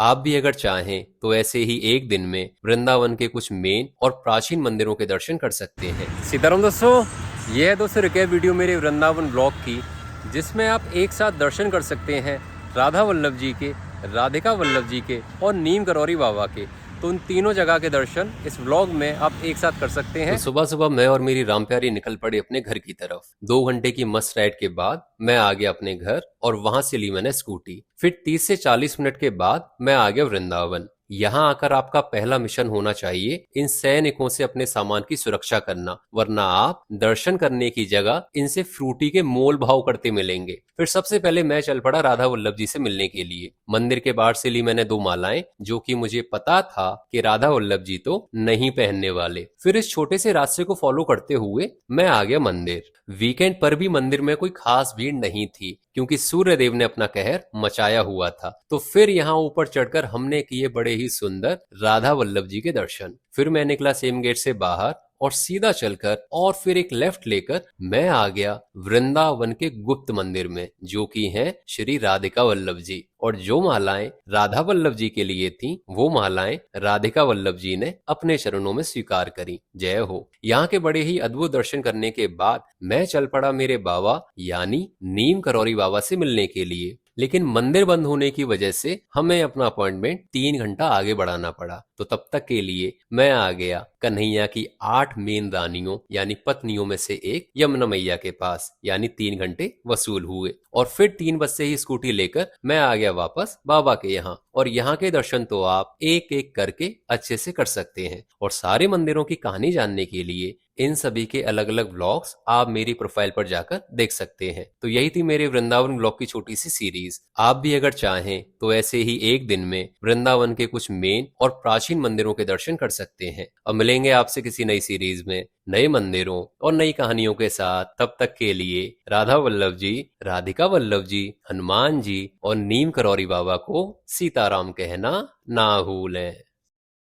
आप भी अगर चाहें तो ऐसे ही एक दिन में वृंदावन के कुछ मेन और प्राचीन मंदिरों के दर्शन कर सकते हैं। सीताराम दोस्तों, ये है दोस्तों रिकैप वीडियो मेरे वृंदावन ब्लॉग की, जिसमें आप एक साथ दर्शन कर सकते हैं राधा वल्लभ जी के, राधिका वल्लभ जी के और नीम करौरी बाबा के। तो उन तीनों जगह के दर्शन इस व्लॉग में आप एक साथ कर सकते हैं। तो सुबह सुबह मैं और मेरी राम प्यारी निकल पड़े अपने घर की तरफ। 2 घंटे की मस्त राइड के बाद मैं आ गया अपने घर और वहां से ली मैंने स्कूटी। फिर 30 से 40 मिनट के बाद मैं आ गया वृंदावन। यहाँ आकर आपका पहला मिशन होना चाहिए इन सैनिकों से अपने सामान की सुरक्षा करना, वरना आप दर्शन करने की जगह इनसे फ्रूटी के मोल भाव करते मिलेंगे। फिर सबसे पहले मैं चल पड़ा राधा वल्लभ जी से मिलने के लिए। मंदिर के बाहर से ली मैंने 2 मालाएं, जो कि मुझे पता था कि राधा वल्लभ जी तो नहीं पहनने वाले। फिर इस छोटे से रास्ते को फॉलो करते हुए मैं आ गया मंदिर। वीकेंड पर भी मंदिर में कोई खास भीड़ नहीं थी, क्योंकि सूर्य देव ने अपना कहर मचाया हुआ था। तो फिर यहाँ ऊपर चढ़कर हमने किए बड़े ही सुंदर राधा वल्लभ जी के दर्शन। फिर मैं निकला सेम गेट से बाहर और सीधा चलकर और फिर एक लेफ्ट लेकर मैं आ गया वृंदावन के गुप्त मंदिर में, जो कि हैं श्री राधिका वल्लभ जी। और जो मालाएं राधा वल्लभ जी के लिए थीं, वो मालाएं राधिका वल्लभ जी ने अपने चरणों में स्वीकार करी। जय हो। यहाँ के बड़े ही अद्भुत दर्शन करने के बाद मैं चल पड़ा मेरे बाबा यानी नीम करौरी बाबा से मिलने के लिए। लेकिन मंदिर बंद होने की वजह से हमें अपना अपॉइंटमेंट 3 घंटा आगे बढ़ाना पड़ा। तो तब तक के लिए मैं आ गया कन्हैया की 8 मेन रानियों यानी पत्नियों में से एक यमुना मैया के पास, यानी 3 घंटे वसूल हुए। और फिर 3 बज से ही स्कूटी लेकर मैं आ गया वापस बाबा के यहाँ। और यहाँ के दर्शन तो आप एक एक करके अच्छे से कर सकते हैं। और सारे मंदिरों की कहानी जानने के लिए इन सभी के अलग अलग व्लॉग्स आप मेरी प्रोफाइल पर जाकर देख सकते हैं। तो यही थी मेरे वृंदावन व्लॉग की छोटी सी सीरीज। आप भी अगर चाहें तो ऐसे ही एक दिन में वृंदावन के कुछ मेन और प्राचीन मंदिरों के दर्शन कर सकते हैं। अब मिलेंगे आपसे किसी नई सीरीज में नए मंदिरों और नई कहानियों के साथ। तब तक के लिए राधा वल्लभ जी, राधिका वल्लभ जी, हनुमान जी और नीम करौरी बाबा को सीताराम कहना ना भूलें।